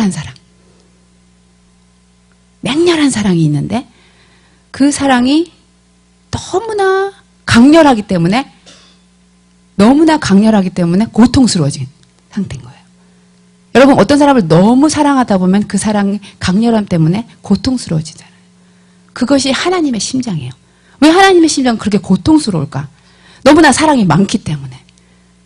맹렬한 사랑. 맹렬한 사랑이 있는데 그 사랑이 너무나 강렬하기 때문에 고통스러워진 상태인 거예요. 여러분 어떤 사람을 너무 사랑하다 보면 그 사랑의 강렬함 때문에 고통스러워지잖아요. 그것이 하나님의 심장이에요. 왜 하나님의 심장은 그렇게 고통스러울까? 너무나 사랑이 많기 때문에,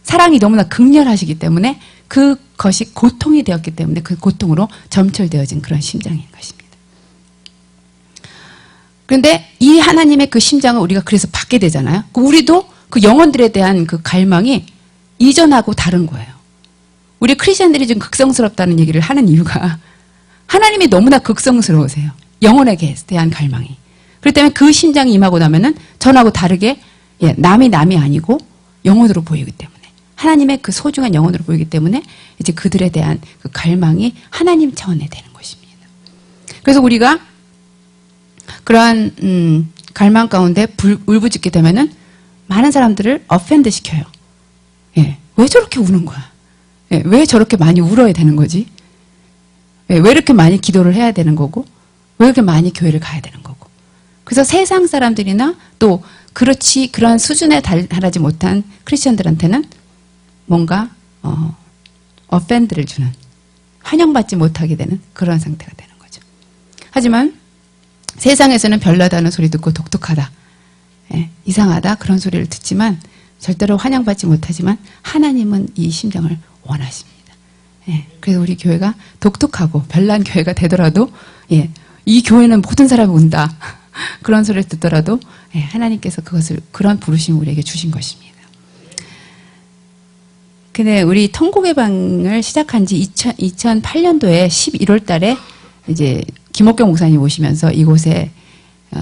사랑이 너무나 극렬하시기 때문에 그것이 고통이 되었기 때문에 그 고통으로 점철되어진 그런 심장인 것입니다. 그런데 이 하나님의 그 심장을 우리가 그래서 받게 되잖아요. 우리도 그 영혼들에 대한 그 갈망이 이전하고 다른 거예요. 우리 크리스천들이 좀 극성스럽다는 얘기를 하는 이유가 하나님이 너무나 극성스러우세요. 영혼에 대한 갈망이. 그렇기 때문에 그 심장이 임하고 나면은 전하고 다르게 남이 아니고 영혼으로 보이기 때문에, 하나님의 그 소중한 영혼으로 보이기 때문에 이제 그들에 대한 그 갈망이 하나님 차원에 되는 것입니다. 그래서 우리가 그러한 갈망 가운데 울부짖게 되면은 많은 사람들을 어펜드 시켜요. 왜 저렇게 우는 거야? 왜 저렇게 많이 울어야 되는 거지? 왜 이렇게 많이 기도를 해야 되는 거고? 왜 이렇게 많이 교회를 가야 되는 거고? 그래서 세상 사람들이나 또 그러한 수준에 달하지 못한 크리스천들한테는 뭔가 어펜드를 주는, 환영받지 못하게 되는 그런 상태가 되는 거죠. 하지만 세상에서는 별나다는 소리 듣고 독특하다, 이상하다 그런 소리를 듣지만 절대로 환영받지 못하지만 하나님은 이 심정을 원하십니다. 그래서 우리 교회가 독특하고 별난 교회가 되더라도 이 교회는 모든 사람이 온다 그런 소리를 듣더라도 하나님께서 그런 부르심을 우리에게 주신 것입니다. 근데 우리 통곡의 방을 시작한 지 2008년도에 11월 달에 이제 김옥경 목사님 오시면서 이곳에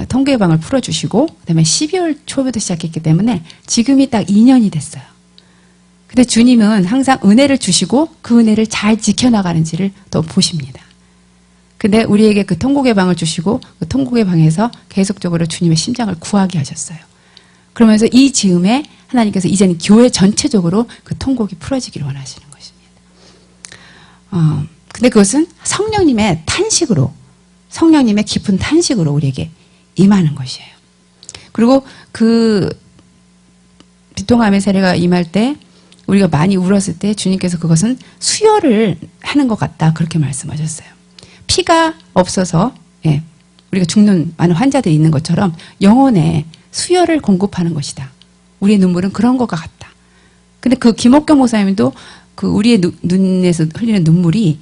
통곡의 방을 풀어주시고 그다음에 12월 초부터 시작했기 때문에 지금이 딱 2년이 됐어요. 근데 주님은 항상 은혜를 주시고 그 은혜를 잘 지켜나가는지를 또 보십니다. 근데 우리에게 그 통곡의 방을 주시고 그 통곡의 방에서 계속적으로 주님의 심장을 구하게 하셨어요. 그러면서 이 즈음에 하나님께서 이제는 교회 전체적으로 그 통곡이 풀어지기를 원하시는 것입니다. 근데 그것은 성령님의 탄식으로, 성령님의 깊은 탄식으로 우리에게 임하는 것이에요. 그리고 그 비통함의 세례가 임할 때 우리가 많이 울었을 때 주님께서 그것은 수혈을 하는 것 같다 그렇게 말씀하셨어요. 피가 없어서 우리가 죽는 많은 환자들이 있는 것처럼 영혼에 수혈을 공급하는 것이다. 우리의 눈물은 그런 것과 같다. 근데 그 김옥경 목사님도 그 우리의 눈에서 흘리는 눈물이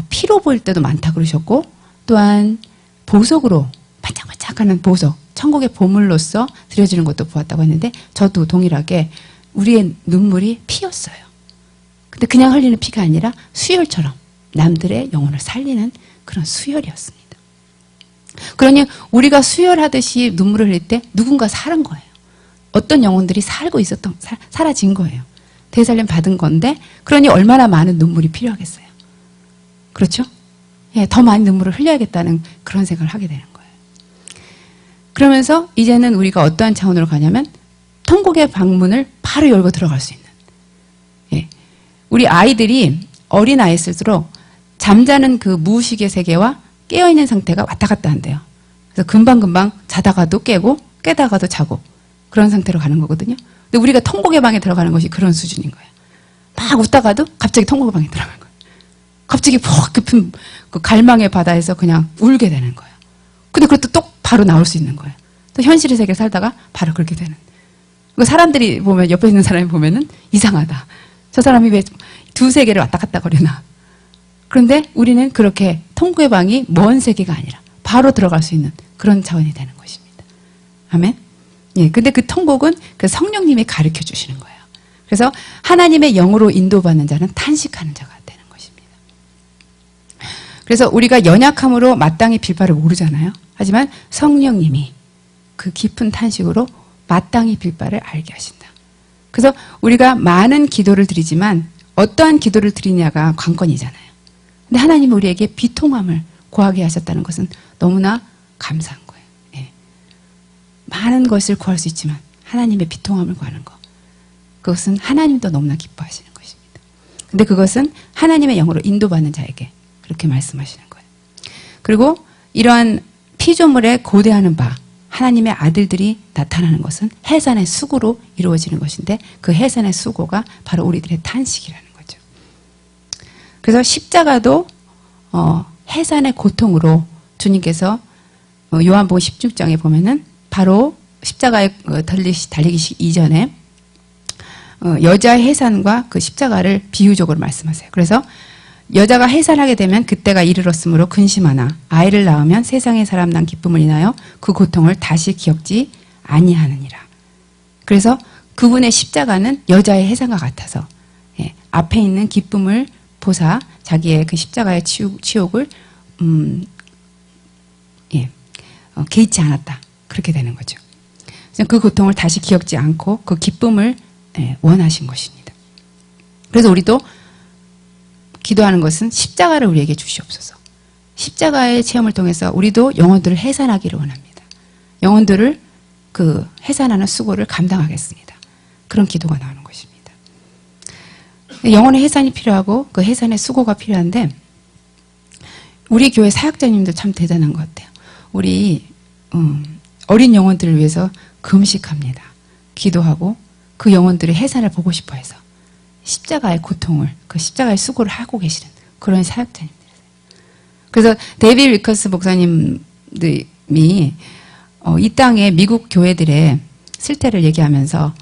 피로 보일 때도 많다 그러셨고, 또한 보석으로 반짝반짝하는 보석, 천국의 보물로서 드려지는 것도 보았다고 했는데 저도 동일하게 우리의 눈물이 피였어요. 근데 그냥 흘리는 피가 아니라 수혈처럼 남들의 영혼을 살리는 그런 수혈이었습니다. 그러니 우리가 수혈하듯이 눈물을 흘릴 때 누군가 살은 거예요. 어떤 영혼들이 살고 사라진 거예요. 되살림 받은 건데, 그러니 얼마나 많은 눈물이 필요하겠어요. 그렇죠? 더 많은 눈물을 흘려야겠다는 그런 생각을 하게 되는 거예요. 그러면서 이제는 우리가 어떠한 차원으로 가냐면 통곡의 방문을 바로 열고 들어갈 수 있는. 우리 아이들이 어린 아이일수록 잠자는 그 무의식의 세계와 깨어있는 상태가 왔다 갔다 한대요. 그래서 금방금방 자다가도 깨고 깨다가도 자고 그런 상태로 가는 거거든요. 근데 우리가 통곡의 방에 들어가는 것이 그런 수준인 거예요. 막 웃다가도 갑자기 통곡의 방에 들어가는 거예요. 갑자기 푹 깊은 그 갈망의 바다에서 그냥 울게 되는 거예요. 근데 그것도 또 바로 나올 수 있는 거예요. 또 현실의 세계를 살다가 바로 그렇게 되는. 사람들이 보면, 옆에 있는 사람이 보면은 이상하다. 저 사람이 왜 두세 개를 왔다 갔다 거리나. 그런데 우리는 그렇게 통곡의 방이 먼 세계가 아니라 바로 들어갈 수 있는 그런 차원이 되는 것입니다. 아멘? 근데 그 통곡은 그 성령님이 가르쳐 주시는 거예요. 그래서 하나님의 영으로 인도받는 자는 탄식하는 자가 되는 것입니다. 그래서 우리가 연약함으로 마땅히 빌 바를 모르잖아요. 하지만 성령님이 그 깊은 탄식으로 마땅히 빌 바를 알게 하신다. 그래서 우리가 많은 기도를 드리지만 어떠한 기도를 드리냐가 관건이잖아요. 근데 하나님이 우리에게 비통함을 구하게 하셨다는 것은 너무나 감사한 거예요. 많은 것을 구할 수 있지만 하나님의 비통함을 구하는 것, 그것은 하나님도 너무나 기뻐하시는 것입니다. 근데 그것은 하나님의 영으로 인도받는 자에게 그렇게 말씀하시는 거예요. 그리고 이러한 피조물에 고대하는 바 하나님의 아들들이 나타나는 것은 해산의 수고로 이루어지는 것인데 그 해산의 수고가 바로 우리들의 탄식이라는 거죠. 그래서 십자가도 해산의 고통으로 주님께서 요한복음 16장에 보면은 바로 십자가에 달리기 이전에 여자의 해산과 그 십자가를 비유적으로 말씀하세요. 그래서 여자가 해산하게 되면 그때가 이르렀으므로 근심하나 아이를 낳으면 세상의 사람 난 기쁨을 인하여 그 고통을 다시 기억지 아니하느니라. 그래서 그분의 십자가는 여자의 해산과 같아서 앞에 있는 기쁨을 보사 자기의 그 십자가의 치욕을 개의치 않았다. 그렇게 되는 거죠. 그 고통을 다시 기억지 않고 그 기쁨을 원하신 것입니다. 그래서 우리도 기도하는 것은 십자가를 우리에게 주시옵소서. 십자가의 체험을 통해서 우리도 영혼들을 해산하기를 원합니다. 영혼들을 그 해산하는 수고를 감당하겠습니다. 그런 기도가 나오는 것입니다. 영혼의 해산이 필요하고 그 해산의 수고가 필요한데 우리 교회 사역자님도 참 대단한 것 같아요. 우리 어린 영혼들을 위해서 금식합니다. 기도하고 그 영혼들의 해산을 보고 싶어 해서 십자가의 고통을, 그 십자가의 수고를 하고 계시는 그런 사역자님들이세요. 그래서 데이비드 리커스 목사님이 이 땅의 미국 교회들의 실태를 얘기하면서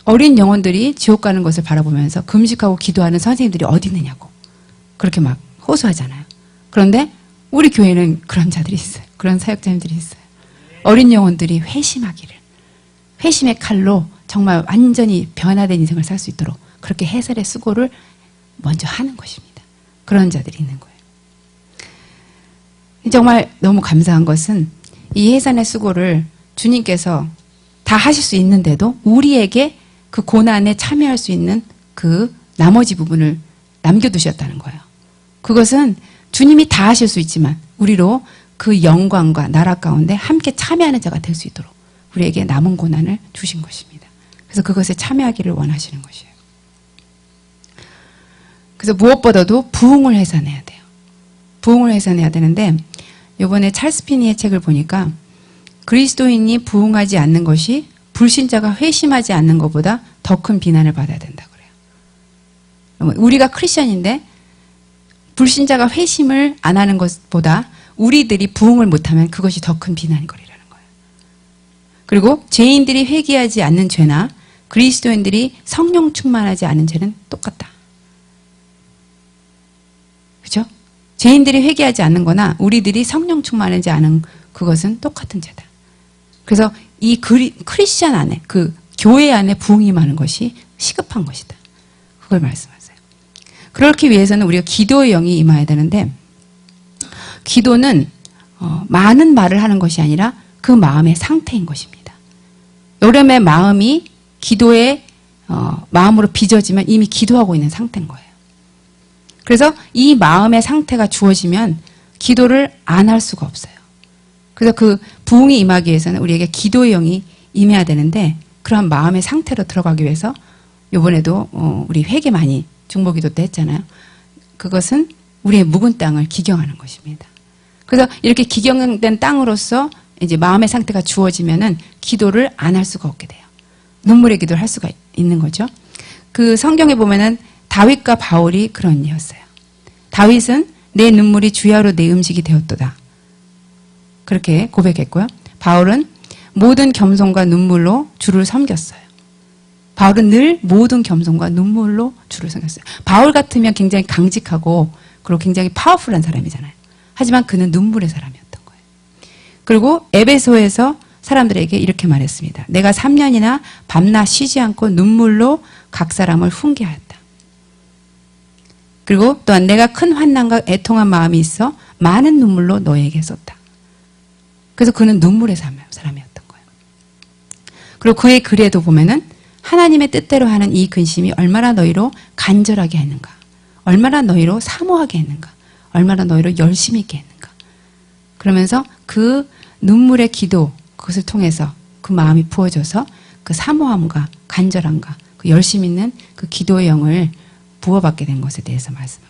어린 영혼들이 지옥 가는 것을 바라보면서 금식하고 기도하는 선생님들이 어디 있느냐고 그렇게 막 호소하잖아요. 그런데 우리 교회는 그런 자들이 있어요. 그런 사역자님들이 있어요. 어린 영혼들이 회심의 칼로 정말 완전히 변화된 인생을 살 수 있도록 그렇게 해설의 수고를 먼저 하는 것입니다. 그런 자들이 있는 거예요. 정말 너무 감사한 것은 이 해산의 수고를 주님께서 다 하실 수 있는데도 우리에게 그 고난에 참여할 수 있는 그 나머지 부분을 남겨두셨다는 거예요. 그것은 주님이 다 하실 수 있지만 우리로 그 영광과 나라 가운데 함께 참여하는 자가 될 수 있도록 우리에게 남은 고난을 주신 것입니다. 그래서 그것에 참여하기를 원하시는 것이에요. 그래서 무엇보다도 부흥을 해산해야 돼요. 부흥을 해산해야 되는데 이번에 찰스 피니의 책을 보니까 그리스도인이 부흥하지 않는 것이 불신자가 회심하지 않는 것보다 더 큰 비난을 받아야 된다 그래요. 우리가 크리스천인데 불신자가 회심을 안 하는 것보다 우리들이 부흥을 못하면 그것이 더 큰 비난거리라는 거예요. 그리고 죄인들이 회개하지 않는 죄나 그리스도인들이 성령 충만하지 않은 죄는 똑같다. 그렇죠? 죄인들이 회개하지 않는 거나 우리들이 성령 충만하지 않은 그것은 똑같은 죄다. 그래서 이 크리스천 안에 그 교회 안에 부흥이 많은 것이 시급한 것이다. 그걸 말씀하세요. 그렇기 위해서는 우리가 기도의 영이 임해야 되는데 기도는 많은 말을 하는 것이 아니라 그 마음의 상태인 것입니다. 여러분의 마음이 기도의 마음으로 빚어지면 이미 기도하고 있는 상태인 거예요. 그래서 이 마음의 상태가 주어지면 기도를 안 할 수가 없어요. 그래서 그 부흥이 임하기 위해서는 우리에게 기도의 영이 임해야 되는데 그러한 마음의 상태로 들어가기 위해서 이번에도 우리 회개 많이 중보기도 때 했잖아요. 그것은 우리의 묵은 땅을 기경하는 것입니다. 그래서 이렇게 기경된 땅으로서 이제 마음의 상태가 주어지면은 기도를 안 할 수가 없게 돼요. 눈물의 기도를 할 수가 있는 거죠. 그 성경에 보면은 다윗과 바울이 그런 이였어요. 다윗은 내 눈물이 주야로 내 음식이 되었도다. 그렇게 고백했고요. 바울은 모든 겸손과 눈물로 주를 섬겼어요. 바울은 늘 모든 겸손과 눈물로 주를 섬겼어요. 바울 같으면 굉장히 강직하고 그리고 굉장히 파워풀한 사람이잖아요. 하지만 그는 눈물의 사람이었던 거예요. 그리고 에베소에서 사람들에게 이렇게 말했습니다. 내가 3년이나 밤낮 쉬지 않고 눈물로 각 사람을 훈계하였다. 그리고 또한 내가 큰 환난과 애통한 마음이 있어 많은 눈물로 너에게 썼다. 그래서 그는 눈물의 사람이었던 거예요. 그리고 그의 글에도 보면은 하나님의 뜻대로 하는 이 근심이 얼마나 너희로 간절하게 했는가, 얼마나 너희로 사모하게 했는가, 얼마나 너희로 열심히 있게 했는가. 그러면서 그 눈물의 기도, 그것을 통해서 그 마음이 부어져서 그 사모함과 간절함과 그 열심 있는 그 기도의 영을 부어받게 된 것에 대해서 말씀하셨어요.